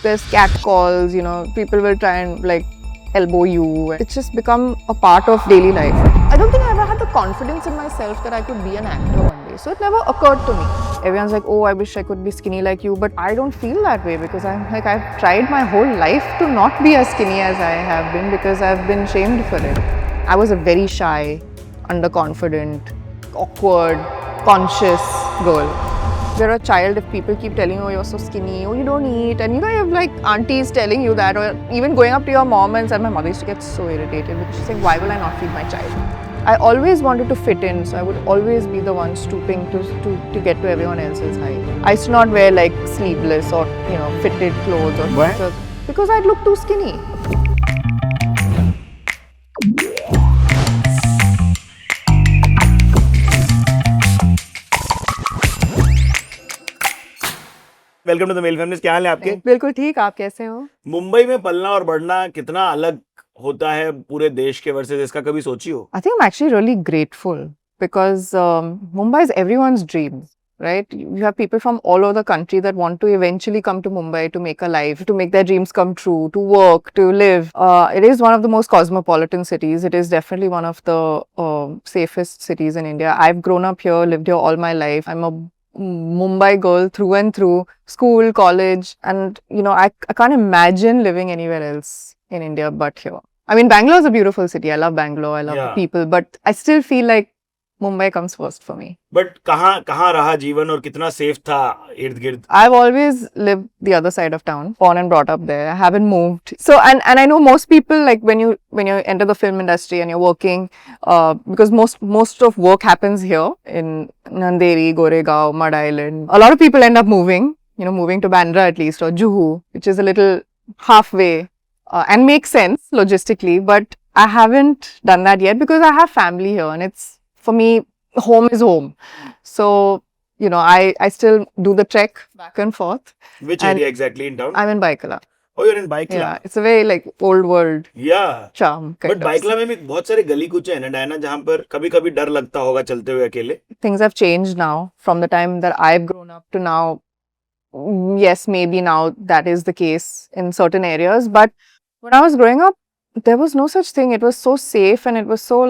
There's cat calls, people will try and elbow you. It's just become a part of daily life. I don't think I ever had the confidence in myself that I could be an actor one day. So it never occurred to me. Everyone's like, oh, I wish I could be skinny like you. But I don't feel that way because I've tried my whole life to not be as skinny as I have been because I've been shamed for it. I was a very shy, underconfident, awkward, conscious girl. You're a child if people keep telling you, oh, you're so skinny, oh, you don't eat. And you have aunties telling you that, or even going up to your mom and said, my mother used to get so irritated because she's saying, why will I not feed my child? I always wanted to fit in, so I would always be the one stooping to get to everyone else's height. I used to not wear sleeveless or fitted clothes or Why? because I'd look too skinny. Welcome to the male feminist. क्या हाल है आपके? बिल्कुल ठीक, आप कैसे हो? मुंबई में पलना और बढ़ना कितना अलग होता है पूरे देश के वर्सेस इसका कभी सोची हो? I think I'm actually really grateful because Mumbai is everyone's dream, right? You have people from all over the country that want to eventually come to Mumbai to make a life, to make their dreams come true, to work, to live. It is one of the most cosmopolitan cities. It is definitely one of the safest cities in India. I've grown up here, lived here all my life. I'm a Mumbai girl through and through, school, college, and I can't imagine living anywhere else in India but here. I mean, Bangalore is a beautiful city. I love Bangalore. I love the people, but I still feel like Mumbai comes first for me. But कहाँ रहा जीवन और कितना safe था इर्द गिर्द? I've always lived the other side of town, born and brought up there. I haven't moved. So, and I know most people, like when you enter the film industry and you're working, because most of work happens here in Nanderi, Goregaon, Mud Island. A lot of people end up moving to Bandra at least, or Juhu, which is a little halfway, and makes sense logistically, but I haven't done that yet because I have family here, and it's, for me, home is home. So, I still do the trek back and forth. Which area exactly in town? I'm in Byculla. Oh, you're in Byculla. Yeah, it's a very old world charm. But Byculla में भी बहुत सारे गली कूचे हैं ना Diana, जहाँ पर कभी-कभी डर लगता होगा चलते हुए अकेले. Things have changed now from the time that I've grown up to now. Yes, maybe now that is the case in certain areas, but when I was growing up, there was no such thing. It was so safe and it was so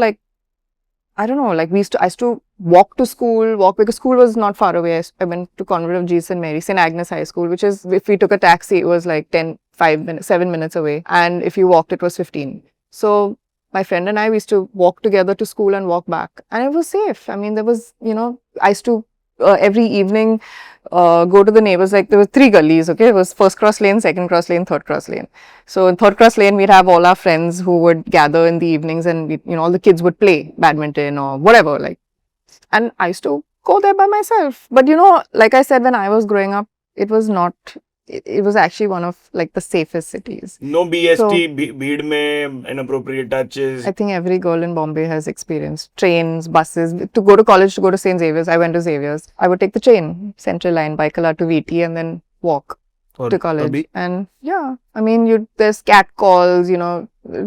I don't know, I used to walk to school, because school was not far away. I went to Convent of Jesus and Mary, St. Agnes High School, which is, if we took a taxi, it was 7 minutes away. And if you walked, it was 15. So my friend and I, we used to walk together to school and walk back. And it was safe. I mean, there was, I used to, every evening, go to the neighbors, there were 3 gullies, okay? It was first cross lane, second cross lane, third cross lane. So in third cross lane, we'd have all our friends who would gather in the evenings and, all the kids would play badminton or whatever, and I used to go there by myself. But, like I said, when I was growing up, it was not, it was actually one of the safest cities. No BST, so, भीड़ में inappropriate touches. I think every girl in Bombay has experienced trains, buses. To go to college, to go to St. Xavier's, I went to Xavier's. I would take the train, Central Line, Byculla to VT, and then walk to college. Abhi? And yeah, I mean, there's cat calls,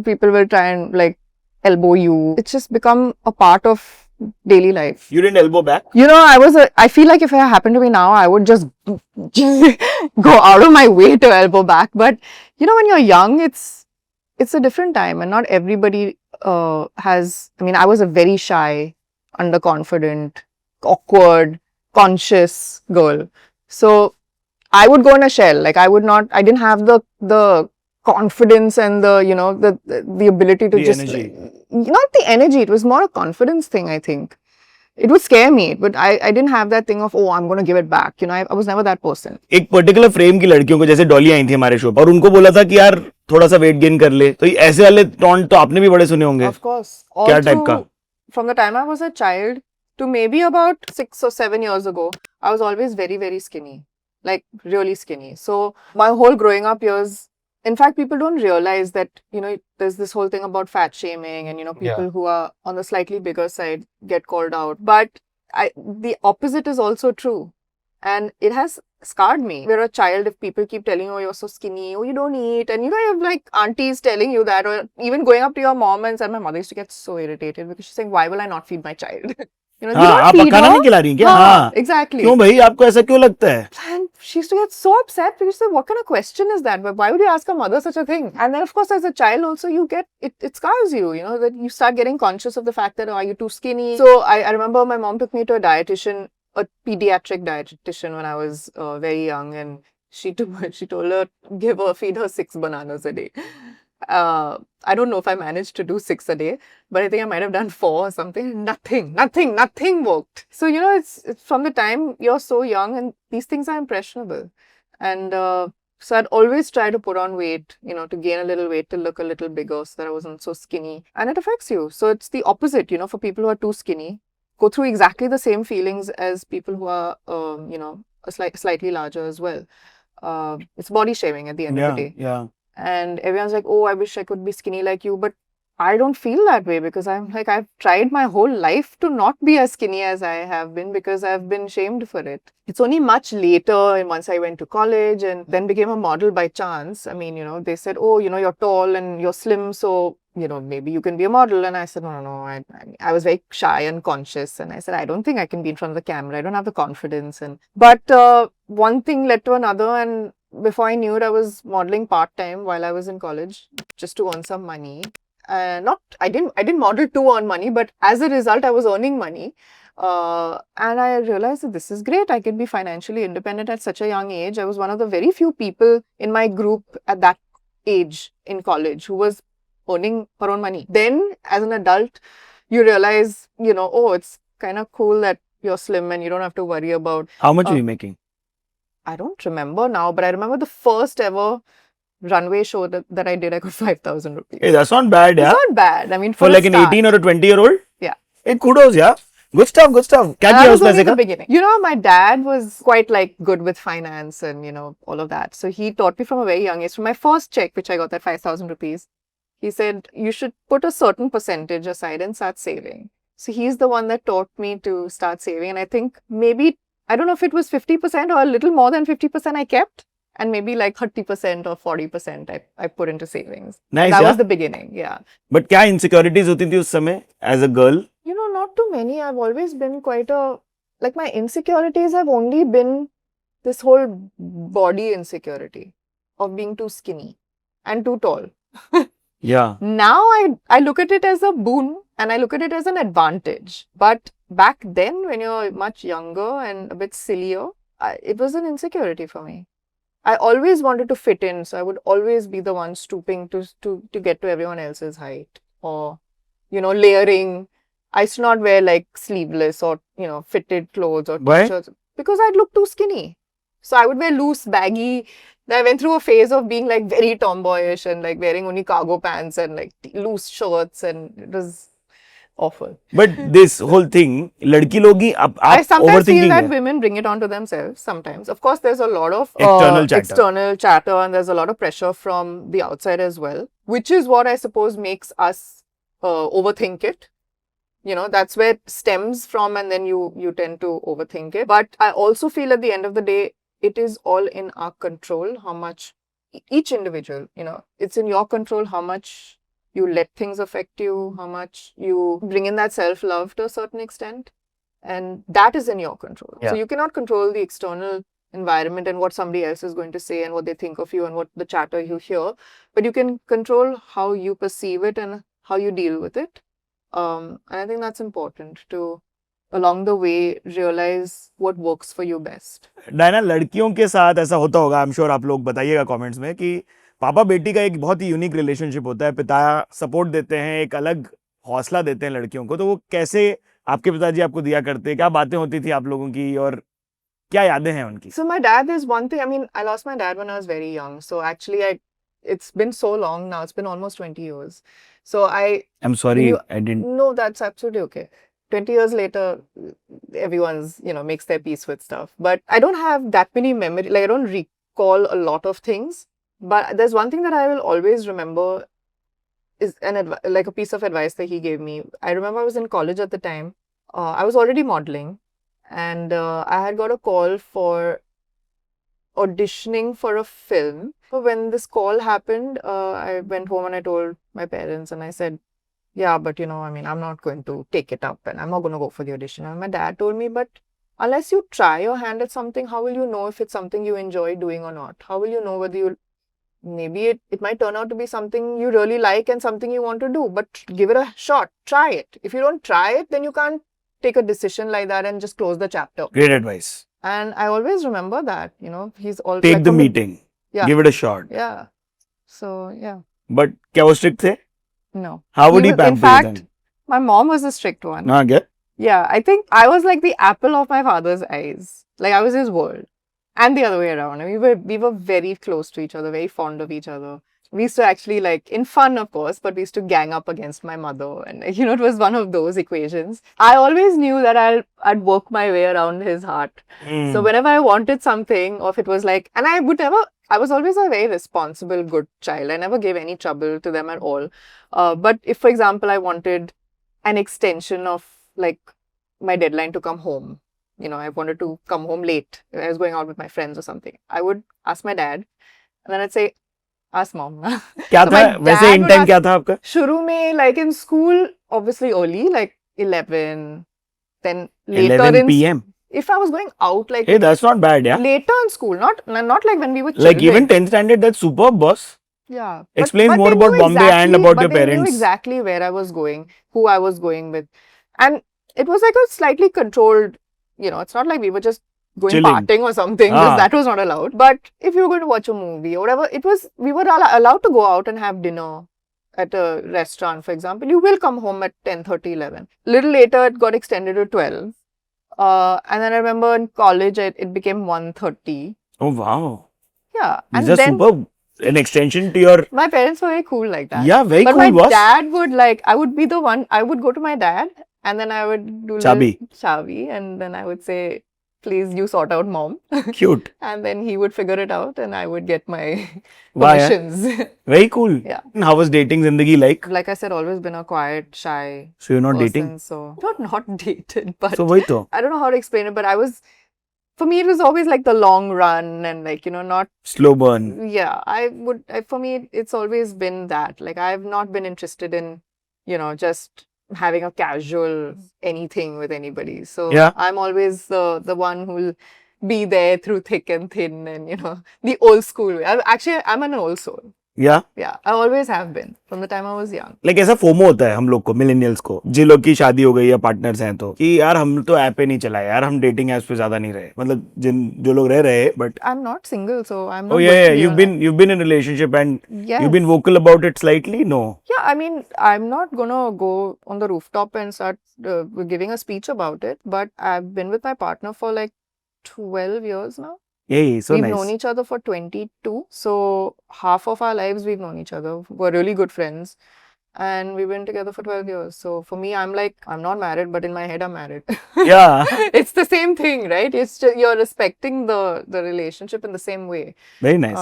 people will try and elbow you. It's just become a part of daily life. You didn't elbow back? I feel like if it happened to me now, I would just go out of my way to elbow back. But, when you're young, it's a different time, and not everybody has, I was a very shy, underconfident, awkward, conscious girl. So I would go in a shell. I didn't have the confidence and the ability to energy. Not the energy, it was more a confidence thing, I think. It would scare me, but I didn't have that thing of, oh, I'm going to give it back. I was never that person. एक particular frame की लड़कियों को, जैसे डॉली आई थी हमारे show पर, और उनको बोला था कि यार थोड़ा सा वेट गेन कर ले, तो ऐसे वाले टॉन्ट तो आपने भी बड़े सुने होंगे. Of course. क्या टाइप का? From the time I was a child to maybe about 6 or 7 years ago, I was always very, very skinny. Really skinny. So my whole growing up years, in fact, people don't realize that, there's this whole thing about fat shaming and, people who are on the slightly bigger side get called out. But the opposite is also true. And it has scarred me. You're a child if people keep telling you, oh, you're so skinny, oh, you don't eat. And, you have aunties telling you that, or even going up to your mom and said, my mother used to get so irritated because she's saying, why will I not feed my child? You know, you हाँ don't आप feed खाना her. नहीं खिला रही हैं क्या? हाँ, हाँ exactly. क्यों भाई आपको ऐसा क्यों लगता है? And she used to get so upset because she said, what kind of question is that? But why would you ask a mother such a thing? And then, of course, as a child also, you get, it scars you, you know, that you start getting conscious of the fact that, oh, are you too skinny? So I remember my mom took me to a dietitian, a pediatric dietitian when I was very young. And she told her, feed her 6 bananas a day. I don't know if I managed to do 6 a day, but I think I might have done 4 or something. Nothing worked. So, you know, it's from the time you're so young and these things are impressionable. And so I'd always try to put on weight, you know, to gain a little weight, to look a little bigger so that I wasn't so skinny. And it affects you. So it's the opposite, you know, for people who are too skinny, go through exactly the same feelings as people who are, you know, slightly larger as well. It's body shaming at the end of the day. Yeah. And everyone's like, oh, I wish I could be skinny like you. But I don't feel that way because I'm like, I've tried my whole life to not be as skinny as I have been because I've been shamed for it. It's only much later, and once I went to college and then became a model by chance. I mean, you know, they said, oh, you know, you're tall and you're slim, so, you know, maybe you can be a model. And I said, no. I was very shy and conscious. And I said, I don't think I can be in front of the camera. I don't have the confidence. But one thing led to another, and before I knew it, I was modeling part-time while I was in college just to earn some money. I didn't model to earn money, but as a result, I was earning money. And I realized that this is great. I can be financially independent at such a young age. I was one of the very few people in my group at that age in college who was earning her own money. Then, as an adult, you realize, you know, oh, it's kind of cool that you're slim and you don't have to worry about. How much are you making? I don't remember now, but I remember the first ever runway show that I did, I got 5,000 rupees. Hey, that's not bad, yeah. It's not bad. I mean, for a like an start. 18 or a 20-year-old? Yeah. Hey, kudos, yeah. Good stuff. क्या That किया was उस only पैसे the का? beginning. You know, my dad was quite like good with finance and, you know, all of that. So he taught me from a very young age. From my first check, which I got, that 5,000 rupees, he said, you should put a certain percentage aside and start saving. So he's the one that taught me to start saving. And I think maybe, I don't know if it was 50% or a little more than 50% I kept. And maybe like 30% or 40% I put into savings. Nice, That yeah? was the beginning, yeah. But क्या insecurities होती थी उस समय as a girl? You know, not too many. I've always been like my insecurities have only been this whole body insecurity of being too skinny and too tall. Yeah. Now I look at it as a boon and I look at it as an advantage. But back then, when you're much younger and a bit sillier, it was an insecurity for me. I always wanted to fit in, so I would always be the one stooping to get to everyone else's height, or, you know, layering. I used to not wear like sleeveless or, you know, fitted clothes or Why? t-shirts because I'd look too skinny. So I would wear loose, baggy. Then I went through a phase of being like very tomboyish and like wearing only cargo pants and like loose shirts, and it was awful. But this whole thing, लड़की लोग ही आप I sometimes feel overthinking that है. women bring it onto themselves sometimes. Of course, there's a lot of External chatter and there's a lot of pressure from the outside as well, which is what I suppose makes us overthink it. You know, that's where it stems from, and then you tend to overthink it. But I also feel at the end of the day, it is all in our control how much each individual, you know, it's in your control how much you let things affect you, how much you bring in that self-love to a certain extent. And that is in your control. Yeah. So you cannot control the external environment and what somebody else is going to say and what they think of you and what the chatter you hear. But you can control how you perceive it and how you deal with it. And I think that's important to, along the way, realize what works for you best. Diana, लड़कियों के साथ ऐसा होता होगा, I am sure, आप लोग बताइएगा comments में, कि पापा बेटी का एक बहुत ही यूनिक रिलेशनशिप होता है. पिता सपोर्ट देते हैं, एक अलग हौसला देते हैं लड़कियों को. तो वो कैसे आपके पिताजी आपको दिया करते, क्या बातें होती थी आप लोगों की और क्या यादें हैं उनकी? So my dad is one thing. I mean, I lost my dad when I was very young. So actually, it's been so long now. It's been almost 20 years. So I'm sorry, I didn't. No, that's absolutely okay. 20 years later, everyone's, you know, makes their peace with stuff. But I don't have that many memories. Like, I don't recall a lot of things. But there's one thing that I will always remember is like a piece of advice that he gave me. I remember I was in college at the time. I was already modeling. And I had got a call for auditioning for a film. So when this call happened, I went home and I told my parents and I said, yeah, but I mean, I'm not going to take it up and I'm not going to go for the audition. And my dad told me, but unless you try your hand at something, how will you know if it's something you enjoy doing or not? How will you know whether maybe it might turn out to be something you really like and something you want to do, but give it a shot. Try it. If you don't try it, then you can't take a decision like that and just close the chapter. Great advice. And I always remember that, he's all Take like the meeting. Yeah. Give it a shot. Yeah. So, yeah. But क्या वो strict थे? No. How would he In pamper you fact, then? my mom was the strict one. हाँ क्या? Yeah, I think I was like the apple of my father's eyes. Like I was his world. And the other way around. We were very close to each other, very fond of each other. We used to actually, like, in fun, of course, but we used to gang up against my mother. And, it was one of those equations. I always knew that I'd work my way around his heart. So whenever I wanted something, or if it was like, and I was always a very responsible, good child. I never gave any trouble to them at all. But if, for example, I wanted an extension of, like, my deadline to come home, I wanted to come home late. I was going out with my friends or something. I would ask my dad, and then I'd say, ask mom. क्या था वैसे in time क्या था आपका? शुरू में, like in school, obviously early, like 11, then later 11 p.m. If I was going out, like, Hey, that's not bad, yeah. later in school, not like when we were children. Like even 10th standard, that's superb, boss. Yeah. Explains but more about Bombay and about your they knew parents. exactly where I was going, who I was going with. And it was like a slightly controlled, it's not like we were just going Chilling. partying or something, because that was not allowed. But if you were going to watch a movie or whatever, we were allowed to go out and have dinner at a restaurant, for example. You will come home at 10:30, 11. Little later, it got extended to 12. And then I remember in college, it became 1:30. Oh, wow. Yeah. These and are then superb. An extension to your... My parents were very cool like that. Yeah, very but cool, my boss. dad would, like, I would be the one, I would go to my dad and then I would do chavi, and then I would say, please, you sort out mom. Cute. And then he would figure it out and I would get my Wow, permissions. Very cool. Yeah. How was dating zindagi like? Like I said, always been a quiet, shy So you're not person, dating? So not dated, but So वही तो. I don't know how to explain it, but for me, it was always like the long run and, like, not... Slow burn. Yeah, for me, it's always been that. Like, I've not been interested in, just having a casual anything with anybody. So Yeah. I'm always the one who'll be there through thick and thin and, the old school way. I'm an old soul. Yeah. Yeah, I always have been from the time I was young. Like ऐसा FOMO होता है हम लोग को, millennials को, जिन लोग की शादी हो गई या पार्टनर्स हैं तो, कि यार हम तो ऐप पे नहीं चलाए, यार हम डेटिंग ऐप्स पे ज्यादा नहीं रहे, मतलब जो लोग रह रहे, but I'm not single, so I'm not... Oh yeah, you've been in a relationship and you've been vocal about it slightly, no? Yeah, I mean, I'm not gonna go on the rooftop and start giving a speech about it, but I've been with my partner for like 12 years now. Hey, so we've nice. known each other for 22. So half of our lives we've known each other. We're really good friends. And we've been together for 12 years. So for me, I'm not married, but in my head, I'm married. Yeah. It's the same thing, right? It's just, you're respecting the relationship in the same way. Very nice.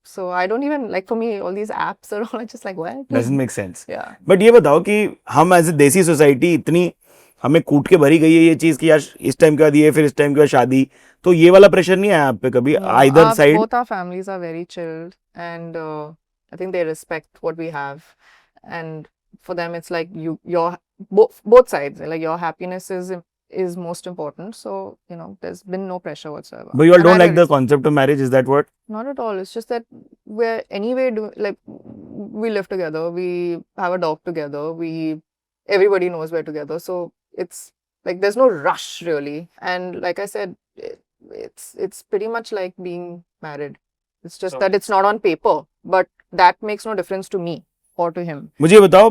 So I don't even, like, for me, all these apps are all just like, what? Doesn't make sense. Yeah. But ये बताओ कि हम as a देसी society इतनी हमें कूट के भरी गई है ये चीज कि यार इस टाइम के बाद ये, फिर इस टाइम के बाद शादी, तो ये वाला प्रेशर नहीं आया आप पे कभी? Either side. Both our families are very chilled, and I think they respect what we have. And for them, it's like both sides, like, your happiness is most important. So, there's been no pressure whatsoever. But you all don't like the concept of marriage, is that what? Not at all. It's just that we're anyway we live together, we have a dog together, everybody knows we're together. So it's like there's no rush really. And like I said, it's pretty much like being married. It's just that it's not on paper, but that makes no difference to me or to him. मुझे बताओ,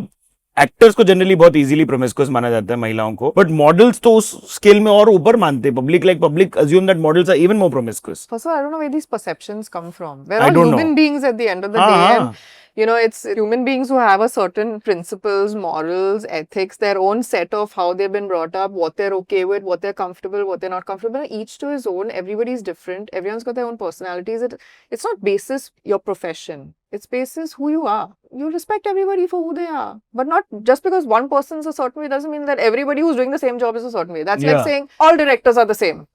actors को generally बहुत easily प्रोमिस्कुअस माना जाता है महिलाओं को, but models तो उस स्केल में और ऊपर मानते हैं. Public assume that models are even more promiscuous. First of all, I don't know where these perceptions come from. We're all human beings at the end of the day. And, it's human beings who have a certain principles, morals, ethics, their own set of how they've been brought up, what they're okay with, what they're comfortable, what they're not comfortable. Each to his own. Everybody's different. Everyone's got their own personalities. It's not basis your profession. It's basis who you are. You respect everybody for who they are. But not just because one person's a certain way doesn't mean that everybody who's doing the same job is a certain way. That's like saying all directors are the same.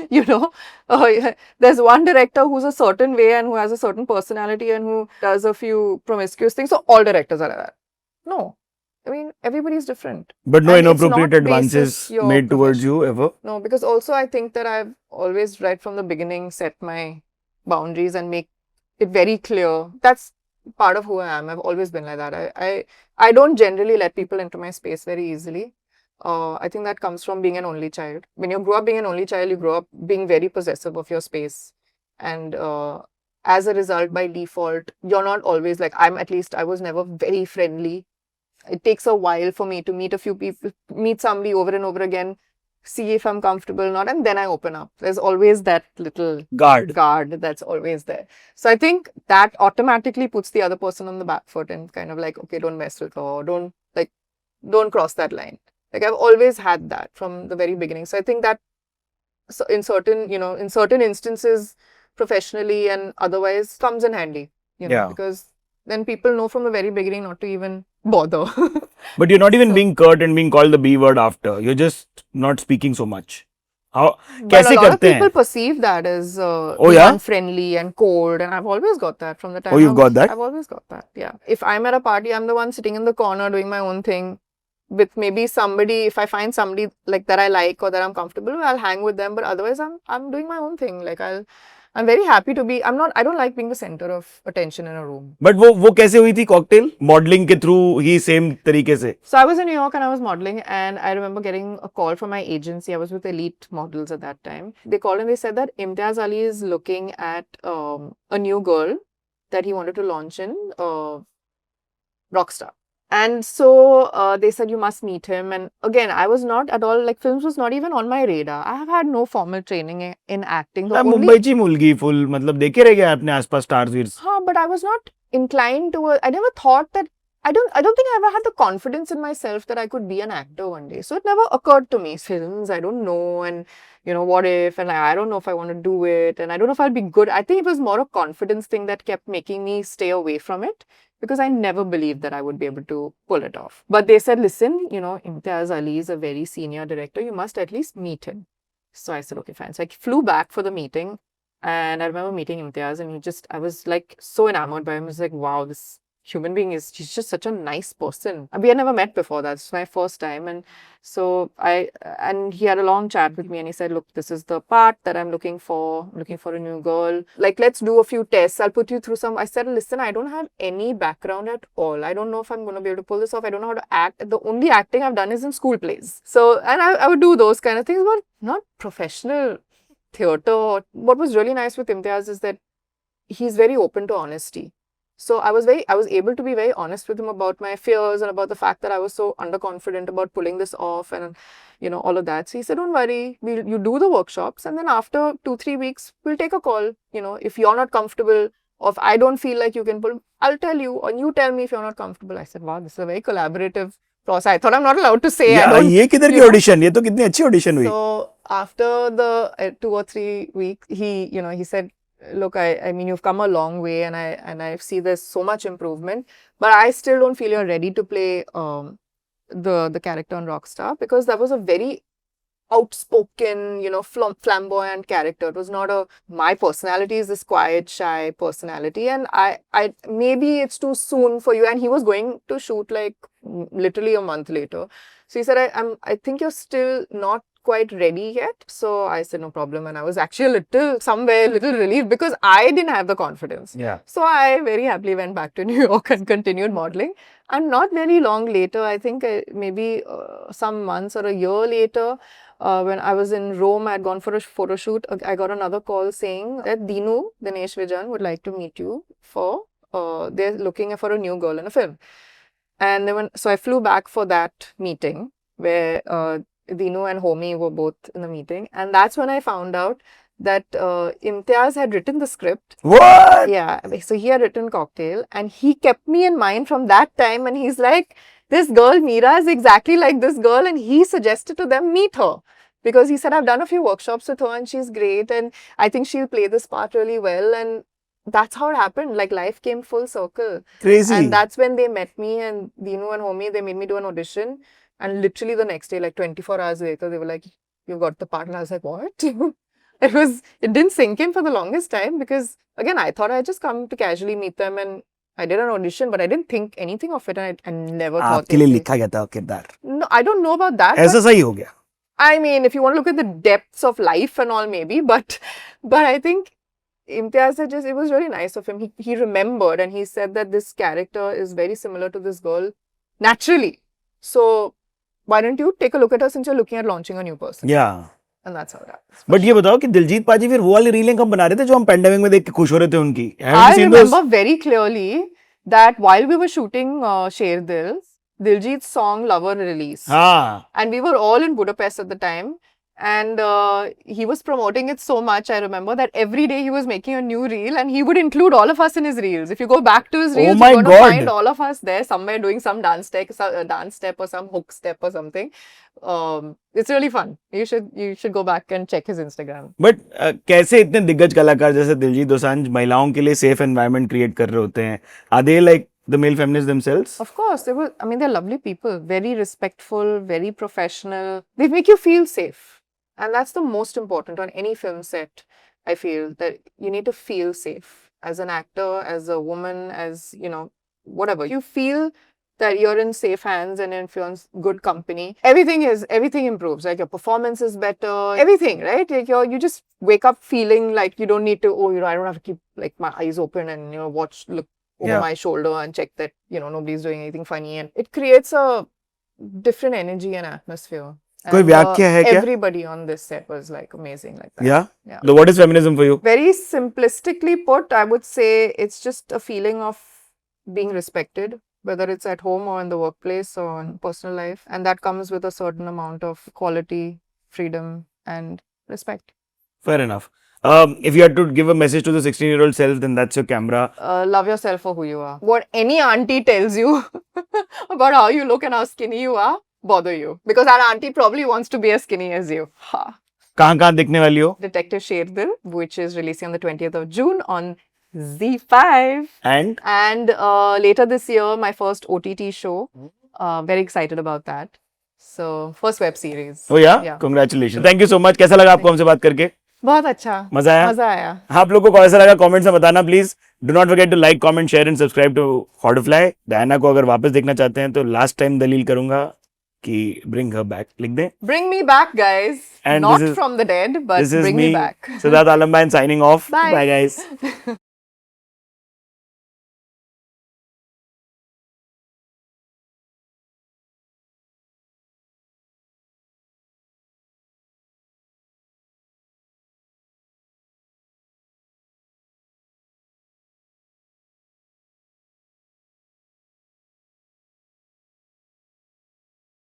There's one director who's a certain way and who has a certain personality and who does a few promiscuous things. So all directors are like that. No. I mean, everybody's different. But no And it's inappropriate not advances basis your made towards profession. you ever? No, because also I think that I've always, right from the beginning, set my boundaries and make it very clear. That's part of who I am. I've always been like that. I don't generally let people into my space very easily. I think that comes from being an only child. When you grow up being an only child, you grow up being very possessive of your space. And as a result, by default, you're not always like, I was never very friendly. It takes a while for me to meet a few people, meet somebody over and over again, see if I'm comfortable or not, and then I open up. There's always that little Guard. that's always there. So I think that automatically puts the other person on the back foot and kind of like, okay, don't mess with her, don't cross that line. Like I've always had that from the very beginning. So I think that in certain instances, professionally and otherwise, comes in handy, Yeah. because then people know from the very beginning not to even bother. But you're not even So- being curt and being called the B word after. You're just not speaking so much. How? But कैसे a lot of करते people हैं? perceive that as Oh, being yeah? unfriendly and cold, and I've always got that from the time Oh, you've got that? I've always got that. Yeah. If I'm at a party, I'm the one sitting in the corner doing my own thing with maybe somebody. If I find somebody like that I like or that I'm comfortable with, I'll hang with them. But otherwise, I'm doing my own thing. Like I'm very happy to be. I don't like being the center of attention in a room. But वो कैसे हुई थी cocktail? Modeling के through ही same तरीके से. So I was in New York and I was modeling, and I remember getting a call from my agency. I was with Elite Models at that time. They called and they said that Imtiaz Ali is looking at a new girl that he wanted to launch in Rockstar. And so they said, you must meet him. And again, I was not at all, like, films was not even on my radar. I have had no formal training in acting. The only Mumbai ची मुलगी full मतलब देखे रह गए अपने आसपास stars वीर्स. but I was not inclined to. I never thought that. I don't think I ever had the confidence in myself that I could be an actor one day. So it never occurred to me. Films, I don't know, and what if, and I don't know if I want to do it, and I don't know if I'll be good. I think it was more a confidence thing that kept making me stay away from it, because I never believed that I would be able to pull it off. But they said, listen, Imtiaz Ali is a very senior director. You must at least meet him. So I said, okay, fine. So I flew back for the meeting. And I remember meeting Imtiaz, and I was like so enamored by him. I was like, wow, this human being he's just such a nice person. We had never met before. That's my first time. And so and he had a long chat with me, and he said, look, this is the part that I'm looking for. I'm looking for a new girl. Like, let's do a few tests. I'll put you through some. I said, listen, I don't have any background at all. I don't know if I'm going to be able to pull this off. I don't know how to act. The only acting I've done is in school plays. So, and I would do those kind of things, but not professional theatre. What was really nice with Imtiaz is that he's very open to honesty. So I was able to be very honest with him about my fears and about the fact that I was so underconfident about pulling this off and all of that. So he said, don't worry, you do the workshops, and then after 2-3 weeks we'll take a call. If you're not comfortable, or if I don't feel like you can pull, I'll tell you, and you tell me if you're not comfortable. I said, wow, this is a very collaborative process. I thought I'm not allowed to say I don't. ये किधर की audition? ये तो कितनी अच्छी audition हुई. So after the 2 or 3 weeks, he said, look, I mean, you've come a long way, and I see there's so much improvement, but I still don't feel you're ready to play the character on Rockstar, because that was a very outspoken, flamboyant character. It was not my personality is this quiet, shy personality, and I maybe it's too soon for you. And he was going to shoot like literally a month later. So he said, I think you're still not quite ready yet. So I said, no problem. And I was actually a little relieved, because I didn't have the confidence. Yeah. So I very happily went back to New York and continued modeling. And not very long later, I think maybe some months or a year later, when I was in Rome, I had gone for a photo shoot. I got another call saying that Dinesh Vijan would like to meet you for, they're looking for a new girl in a film. And so I flew back for that meeting where Dino and Homi were both in the meeting. And that's when I found out that Imtiaz had written the script. What? Yeah. So he had written Cocktail, and he kept me in mind from that time. And he's like, this girl, Meera, is exactly like this girl. And he suggested to them, meet her. Because he said, I've done a few workshops with her and she's great. And I think she'll play this part really well. And that's how it happened. Like, life came full circle. Crazy. And that's when they met me, and Dino and Homi, they made me do an audition. And literally the next day, like 24 hours later, they were like, you got the part. And I was like, what? It didn't sink in for the longest time, because again, I thought I'd just come to casually meet them and I did an audition, but I didn't think anything of it, and I never thought. आपके लिए लिखा गया था किरदार. No, I don't know about that. ऐसा सही हो गया. I mean, if you want to look at the depths of life and all, maybe, but I think Imtiaz said it was really nice of him. He remembered and he said that this character is very similar to this girl naturally. So why don't you take a look at her since you're looking at launching a new person? Yeah. And that's how it happens. But ये बताओ कि दिलजीत पाजी फिर वो वाली रीलें कब बना रहे थे जो हम पेंडेमिक में देख के खुश हो रहे थे उनकी? I remember very clearly that while we were shooting Sher Dil, Diljit's song Lover released. हाँ. And we were all in Budapest at the time. And he was promoting it so much. I remember that every day he was making a new reel and he would include all of us in his reels. If you go back to his reels, you're going to find all of us there somewhere doing some dance step or some hook step or something. It's really fun. You should go back and check his Instagram. But कैसे इतने दिग्गज कलाकार जैसे दिलजीत दोसांझ महिलाओं के लिए safe environment create कर रहे होते हैं? Are they like the male feminists themselves? Of course. They're lovely people. Very respectful, very professional. They make you feel safe. And that's the most important on any film set, I feel, that you need to feel safe. As an actor, as a woman, as, whatever. You feel that you're in safe hands and if you're in good company, everything improves. Like your performance is better, everything, right? Like you just wake up feeling like you don't need to, I don't have to keep like my eyes open and, look over my shoulder and check that, nobody's doing anything funny. And it creates a different energy and atmosphere. कोई व्याख्या है क्या? Everybody on this set was like amazing like that. Yeah? So what is feminism for you? Very simplistically put, I would say it's just a feeling of being respected, whether it's at home or in the workplace or in personal life. And that comes with a certain amount of quality, freedom and respect. Fair enough. If you had to give a message to the 16-year-old self, then that's your camera. Love yourself for who you are. What any auntie tells you about how you look and how skinny you are, bother you. Because our auntie probably wants to be as skinny as you. Ha. कहाँ दिखने वाली हो? Detective Sher Dil, which is releasing on the 20th of June on Z5. And later this year, my first OTT show. Very excited about that. So, first web series. Oh yeah? Congratulations. Thank you so much. कैसा लगा आपको हमसे बात करके? बहुत अच्छा. मजा आया? आप लोगों को कैसा लगा कमेंट्स में बताना please. Do not forget to like, comment, share and subscribe to Hauterrfly. Diana को अगर वापस देखना चाहते हैं तो लास्ट टाइम दलील करूंगा कि bring her back. लिख दें. Bring me back, guys. And not from the dead, but bring me back. Siddharth Alambine signing off. Bye guys.